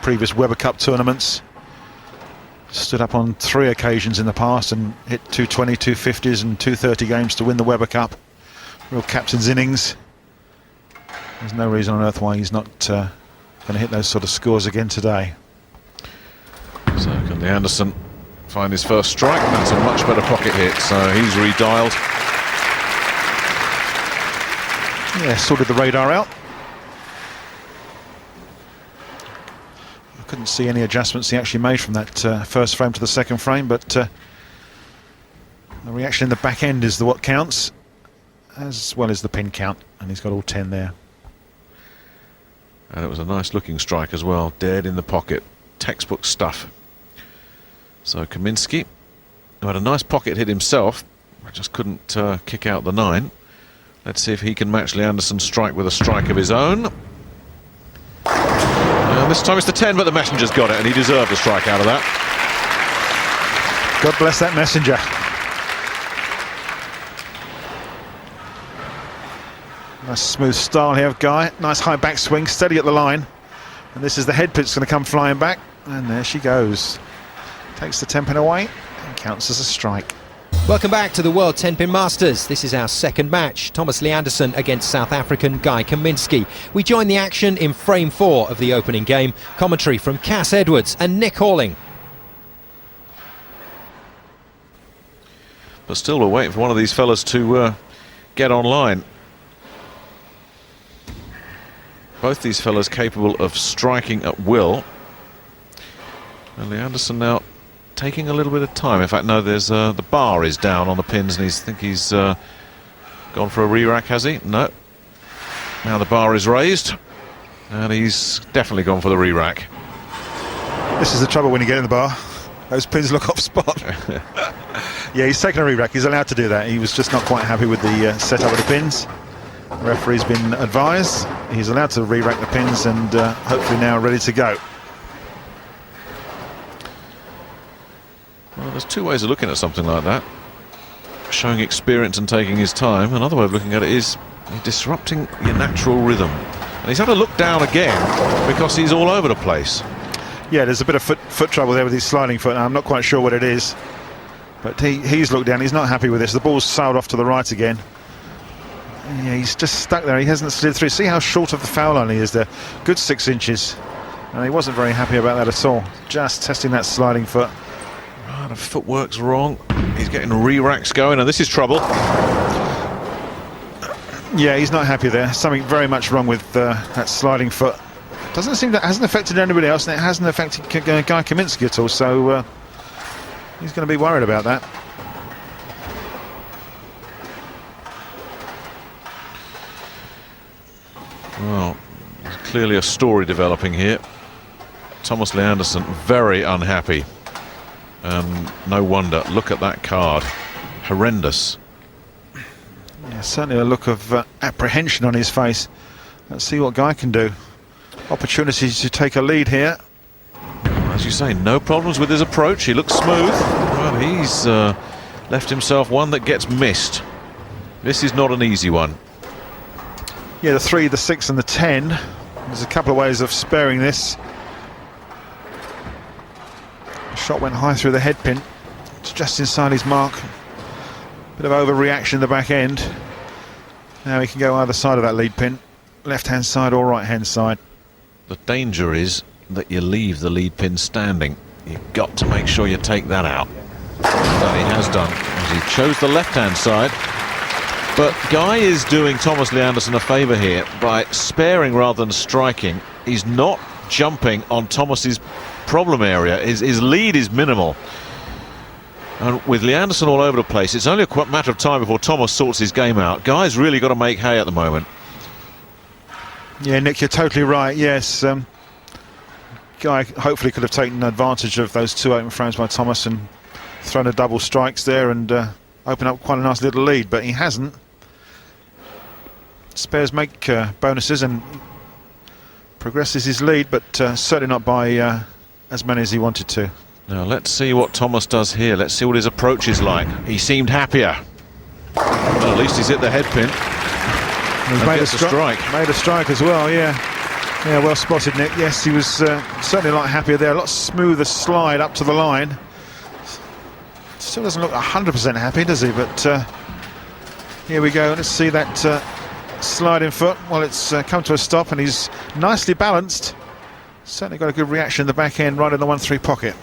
previous Weber Cup tournaments. Stood up on 3 occasions in the past and hit 220, 250s and 230 games to win the Weber Cup. Real captain's innings. There's no reason on earth why he's not going to hit those sort of scores again today. So can Lee Anderson find his first strike? That's a much better pocket hit, so he's redialed. Yeah, sorted the radar out. I couldn't see any adjustments he actually made from that first frame to the second frame, but the reaction in the back end is what counts, as well as the pin count, and he's got all 10 there. And it was a nice looking strike as well, dead in the pocket, textbook stuff. So Kaminsky, who had a nice pocket hit himself, just couldn't kick out the 9. Let's see if he can match Lee Anderson's strike with a strike of his own. This time it's the 10, but the messenger's got it, and he deserved a strike out of that. God bless that messenger. Nice smooth style here of Guy. Nice high backswing, steady at the line. And this is the head pitch going to come flying back. And there she goes. Takes the 10 pin away and counts as a strike. Welcome back to the World 10-Pin Masters. This is our second match. Thomas Lee Anderson against South African Guy Kaminsky. We join the action in frame 4 of the opening game. Commentary from Cass Edwards and Nick Halling. But still we're waiting for one of these fellas to get online. Both these fellas capable of striking at will. And Lee Anderson now taking a little bit of time. In fact, no, there's the bar is down on the pins, and he's gone for a re-rack, has he? No. Now the bar is raised, and he's definitely gone for the re-rack. This is the trouble when you get in the bar. Those pins look off spot. Yeah, he's taken a re-rack. He's allowed to do that. He was just not quite happy with the setup of the pins. The referee's been advised. He's allowed to re-rack the pins, and hopefully now ready to go. Well, there's 2 ways of looking at something like that. Showing experience and taking his time. Another way of looking at it is disrupting your natural rhythm. And he's had to look down again because he's all over the place. Yeah, there's a bit of foot trouble there with his sliding foot. I'm not quite sure what it is. But he's looked down. He's not happy with this. The ball's sailed off to the right again. Yeah, he's just stuck there. He hasn't slid through. See how short of the foul line he is there. Good 6 inches. And he wasn't very happy about that at all. Just testing that sliding foot. The footwork's wrong. He's getting re-racks going, and this is trouble. Yeah, he's not happy there. Something very much wrong with that sliding foot. Doesn't seem that hasn't affected anybody else, and it hasn't affected Guy Kaminsky at all. So he's going to be worried about that. Well, there's clearly a story developing here. Thomas Lee Anderson very unhappy. No wonder. Look at that card. Horrendous. Yeah, certainly a look of apprehension on his face. Let's see what Guy can do. Opportunities to take a lead here. As you say, no problems with his approach. He looks smooth. Well, he's left himself one that gets missed. This is not an easy one. Yeah, the 3, the 6 and the 10. There's a couple of ways of sparing this. The shot went high through the head pin. It's just inside his mark. Bit of overreaction in the back end. Now he can go either side of that lead pin. Left hand side or right hand side. The danger is that you leave the lead pin standing. You've got to make sure you take that out. That he has done, as he chose the left hand side. But Guy is doing Thomas Lee Anderson a favour here by sparing rather than striking. He's not jumping on Thomas's problem area. His lead is minimal. And with Lee Anderson all over the place, it's only a matter of time before Thomas sorts his game out. Guy's really got to make hay at the moment. Yeah, Nick, you're totally right. Yes, Guy hopefully could have taken advantage of those 2 open frames by Thomas and thrown a double strikes there and opened up quite a nice little lead, but he hasn't. Spares make bonuses and progresses his lead, but certainly not by as many as he wanted to. Now let's see what Thomas does here. Let's see what his approach is like. He seemed happier. Well, at least he's hit the head pin. He's made a strike. Made a strike as well, yeah. Yeah, well spotted, Nick. Yes, he was certainly a lot happier there. A lot smoother slide up to the line. Still doesn't look 100% happy, does he? But here we go. Let's see that sliding foot. Well, it's come to a stop, and he's nicely balanced. Certainly got a good reaction in the back end, right in the 1-3 pocket.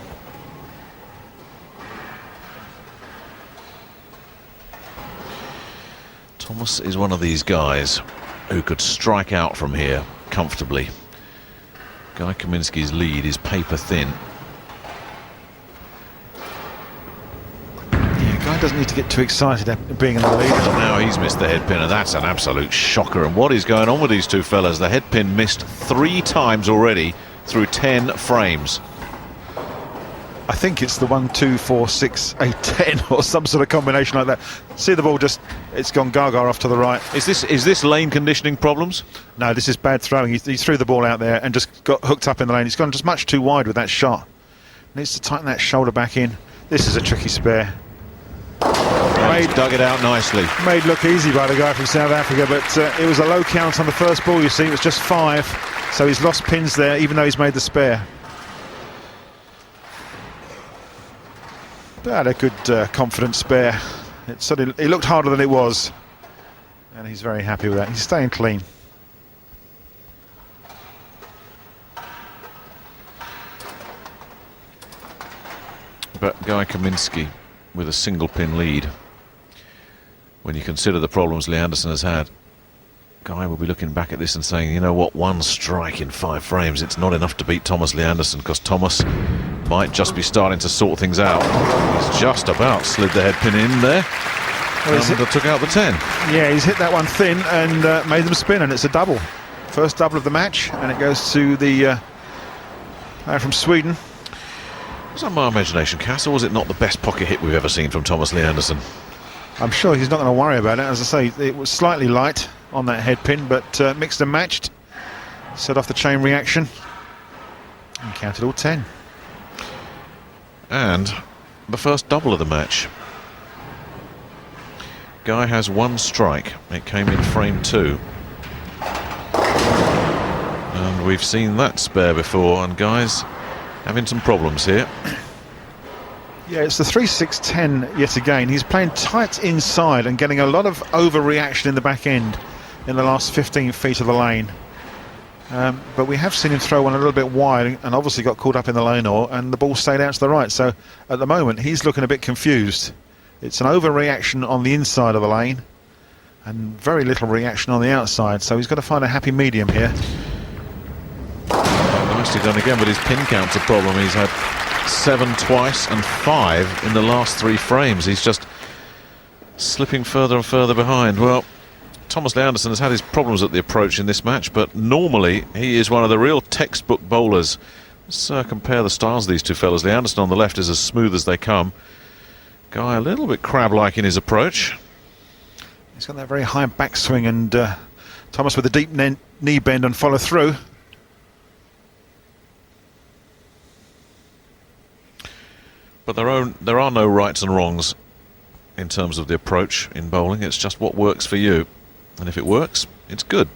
Thomas is one of these guys who could strike out from here comfortably. Guy Kaminski's lead is paper thin. Yeah, Guy doesn't need to get too excited at being in the lead. Now he's missed the head pin, and that's an absolute shocker. And what is going on with these two fellas? The head pin missed 3 times already through 10 frames. I think it's the 1, 2, 4, 6, 8, 10 or some sort of combination like that. See the ball it's gone gaga off to the right. Is this lane conditioning problems? No, this is bad throwing. He threw the ball out there and just got hooked up in the lane. He's gone just much too wide with that shot. Needs to tighten that shoulder back in. This is a tricky spare. He's dug it out nicely. Made look easy by the guy from South Africa, but it was a low count on the first ball, you see. It was just 5, so he's lost pins there, even though he's made the spare. But a good confident spare. It looked harder than it was, and he's very happy with that. He's staying clean. But Guy Kaminski with a single pin lead. When you consider the problems Lee Anderson has had, Guy will be looking back at this and saying, you know what, 1 strike in 5 frames, it's not enough to beat Thomas Lee Anderson, because Thomas might just be starting to sort things out. He's just about slid the head pin in there, and took out the 10. Yeah, he's hit that one thin and made them spin, and it's a double. First double of the match, and it goes to the player from Sweden. Was that my imagination, Cass, or was it not the best pocket hit we've ever seen from Thomas Lee Anderson? I'm sure he's not going to worry about it. As I say, it was slightly light on that head pin, but mixed and matched. Set off the chain reaction and counted all 10. And the first double of the match. Guy has 1 strike. It came in frame 2. And we've seen that spare before, and Guy's having some problems here. Yeah, it's the 3-6-10 yet again. He's playing tight inside and getting a lot of overreaction in the back end in the last 15 feet of the lane. But we have seen him throw one a little bit wide and obviously got caught up in the lane, and the ball stayed out to the right. So at the moment he's looking a bit confused. It's an overreaction on the inside of the lane and very little reaction on the outside. So he's got to find a happy medium here. Nicely done again, but his pin count's a problem. He's had 7 twice and 5 in the last 3 frames. He's just slipping further and further behind. Well, Thomas Lee Anderson has had his problems at the approach in this match, but normally he is one of the real textbook bowlers. Let's compare the styles of these two fellas. Lee Anderson on the left is as smooth as they come. Guy a little bit crab-like in his approach. He's got that very high backswing, and Thomas with a deep knee bend and follow through. But there are no rights and wrongs in terms of the approach in bowling. It's just what works for you, and if it works, it's good.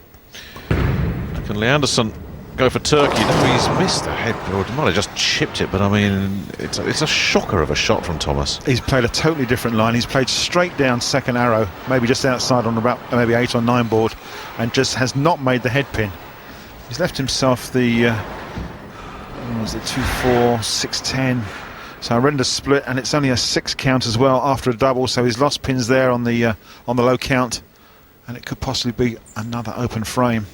Can Lee Anderson go for Turkey? No, he's missed the head, or he might have just chipped it, but I mean, it's a shocker of a shot from Thomas. He's played a totally different line. He's played straight down second arrow, maybe just outside on about maybe 8 or 9 board, and just has not made the head pin. He's left himself the what was it, 2-4, 6-10. So horrendous split, and it's only a 6 count as well after a double. So he's lost pins there on the low count, and it could possibly be another open frame.